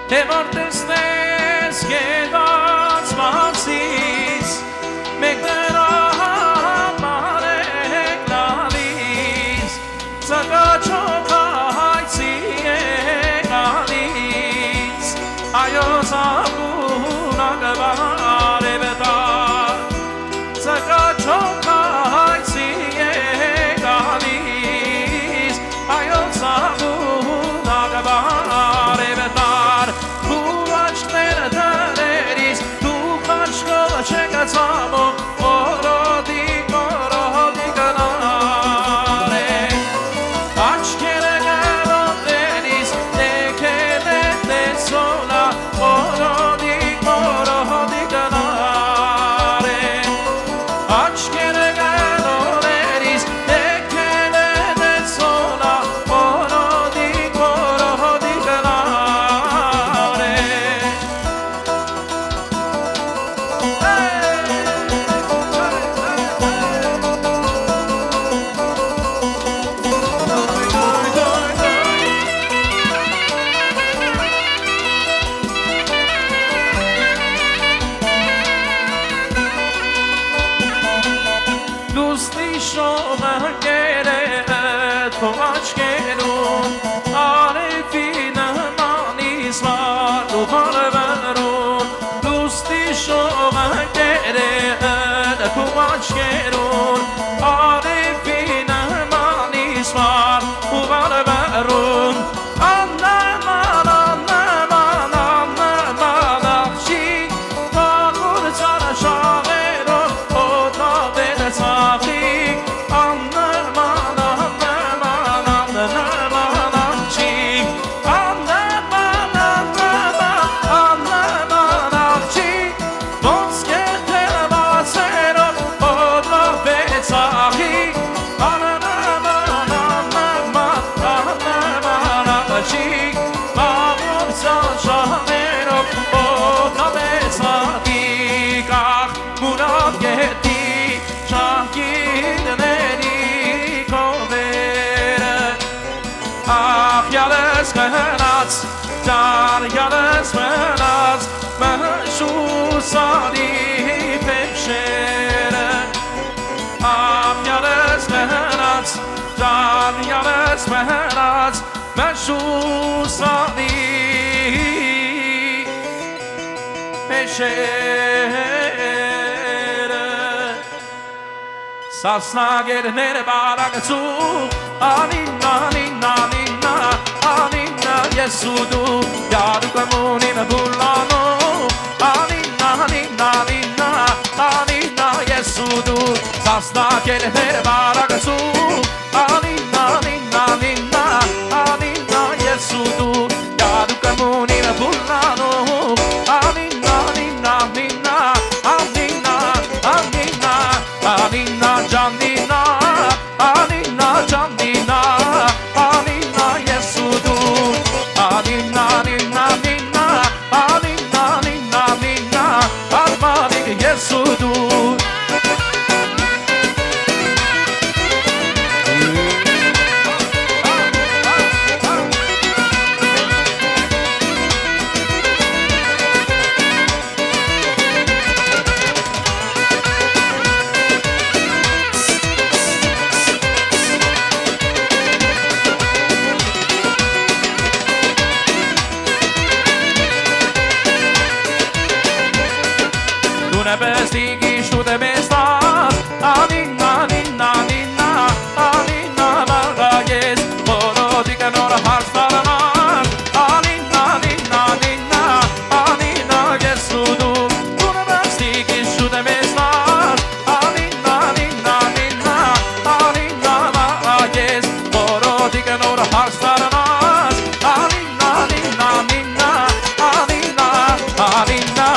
Թե որ տեսնես գետած մացից մեկ նրա համար եք լալիս Սակաչոք հայցի եք լալիս Այո սապուն ագվար է վտար Սակաչոք հայցի եք լալիս Այո սապուն ագվար է վտար Չեկացամո օրոդի կնարե Աչքերը գարոդենիս տեկել է տեսոլա օրոդի կնարե Աչքերը գարոդենիս տեկել է տեսոլա օրոդի կնարե Լուսնի շողը կերետ քո աչքերում Արևի նմանից վար ու հարվերում Լուսնի շողը կերետ քո աչքերում Արևի նմանից վար ու հարվերում Աննման, աննման, աննման աղջիկ Վաղուր ծարաշաղերով օդավեր ծաղիկ Աննման, աննման, աննման աղջիկ Աննման, աննման, աննման աղջիկ Ոնց կերտելվածերով օդավեր ծաղիկ Աննման, աննման, աննման աղջիկ Վաղուր ծարաշաղերով օդավեր ծաղիկ Ախ մուրավ գետի Շահգիրների կովերը Ախ յալս մնաց, դար յալս մնաց Մհշուսանի պեշերը Ախ յալս մնաց, դար յալս մնաց Մհշուսանի պեշերը Սասնագերները բարակցու Անինա, անինա, անինա, անինա ես ու դու Յարուկ ամունիմ բուլանու Անինա, անինա, անինա, անինա ես ու դու Սասնագերները բարակցու Անինա, անինա, անինա, անինա ես ու դու Յարուկ ամունիմ բուլանու Անինա, անինա, անինա, անինա, անինա Անինա ջանինա, անինա ջանինա, անինա ես ու դու Անինա, անինա, անինա, անինա, անինա, անինա Արմանիկ ես ու դու Nebesīgi šudebiestās, Anina, Anina, Anina, Anina Margajes, Borodika nora harstaranar, Anina, Anina, Anina, Anina Jesudu, Nebesīgi šudebiestās, Anina, Anina, Anina, Anina Margajes, Borodika nora harstaranar, Anina, Anina, Anina, Anina, Anina, Anina,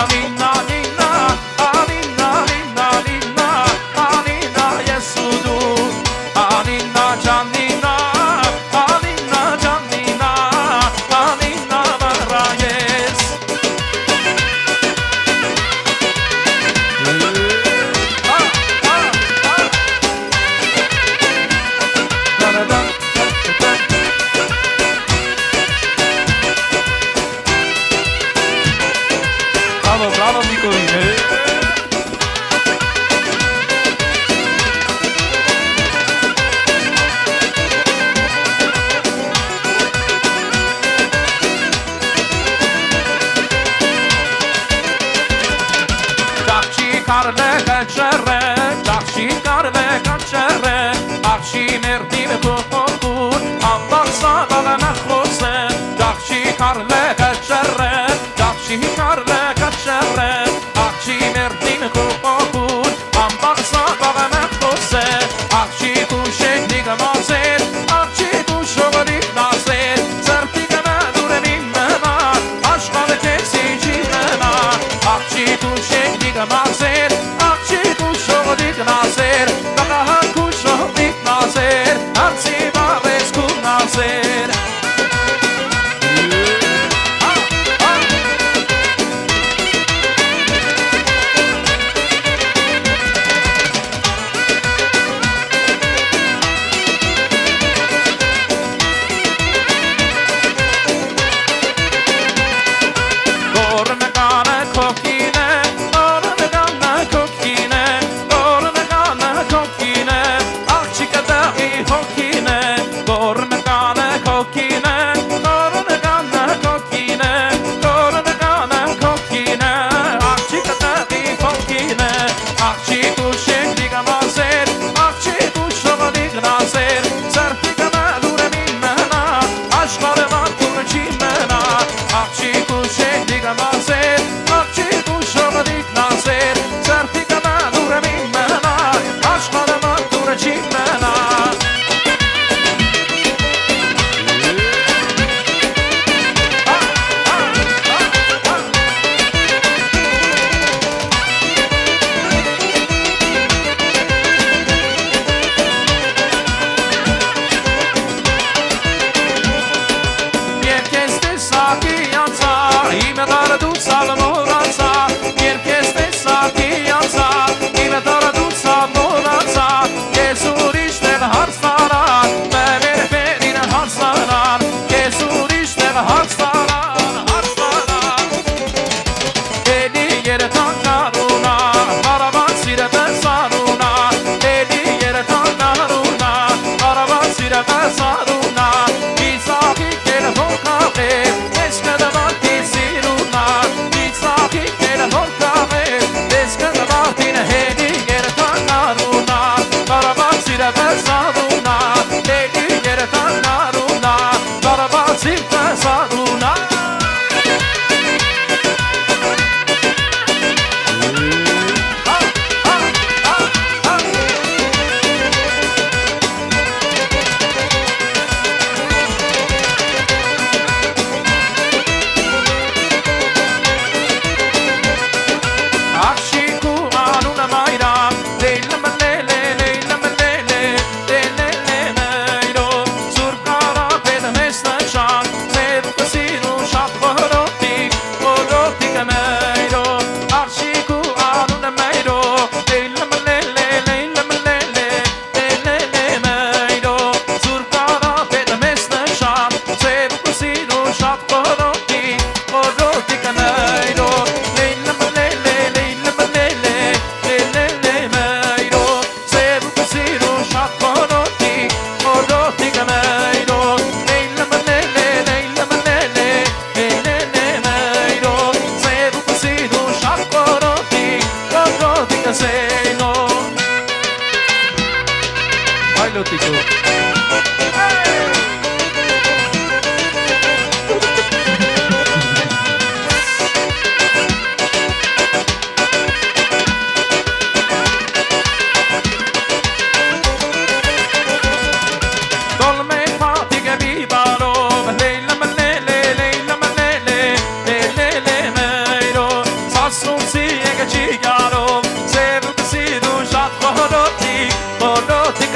Anina bravo Nicolino. Karle kaçare, çarşı karle kaçare, akşi merdim kokun, ambarsa dalana xose. Çarşı karle kaçare, çarşı karle kaçare, akşi merdim kokun, ambarsa dalana xose. Akşi kuşek digmazer, akşi kuşok dignazer, sertigana duremin mena, aşkal kesici mena. Akşi kuşek digmazer. Nazer, daha kuşodik nazer, arsi bares kun nazer. Gorna gana kokine, gorna gana kokine.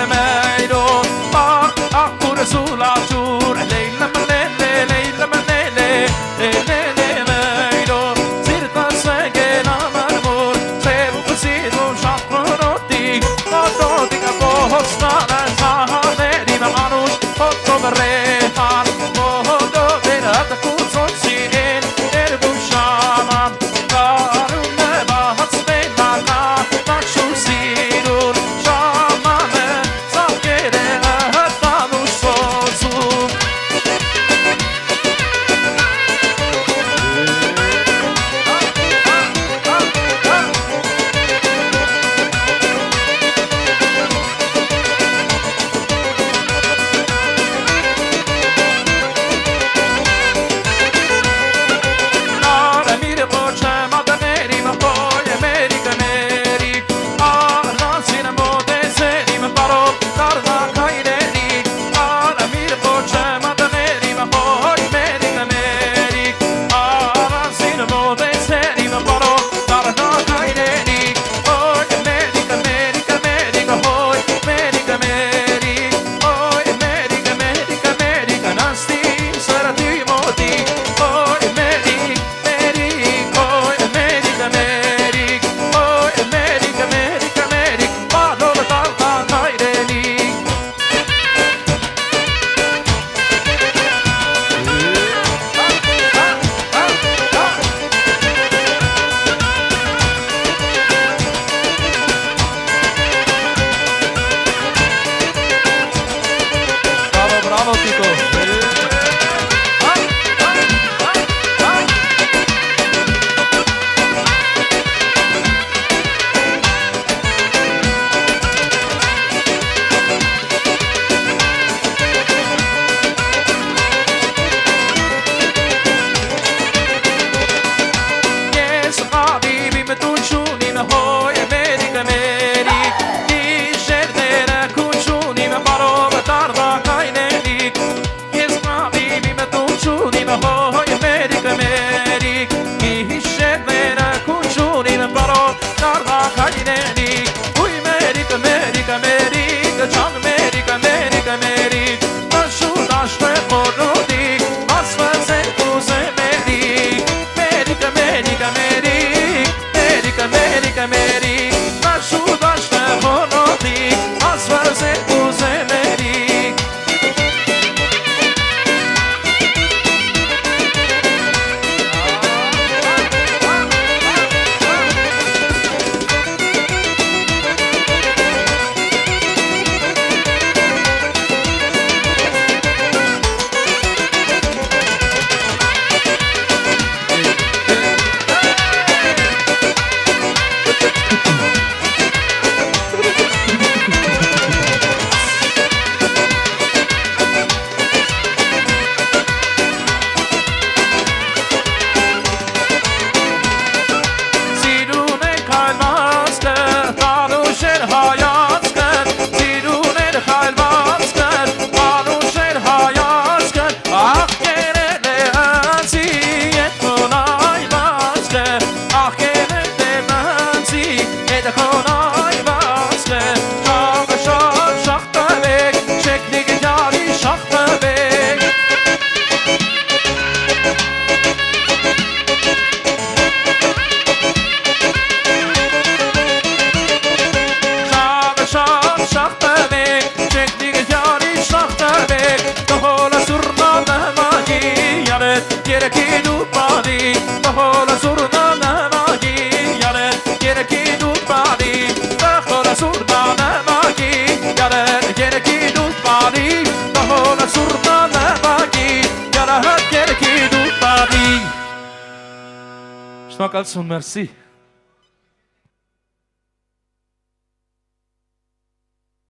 Mero Շնորհակալություն, մերսի։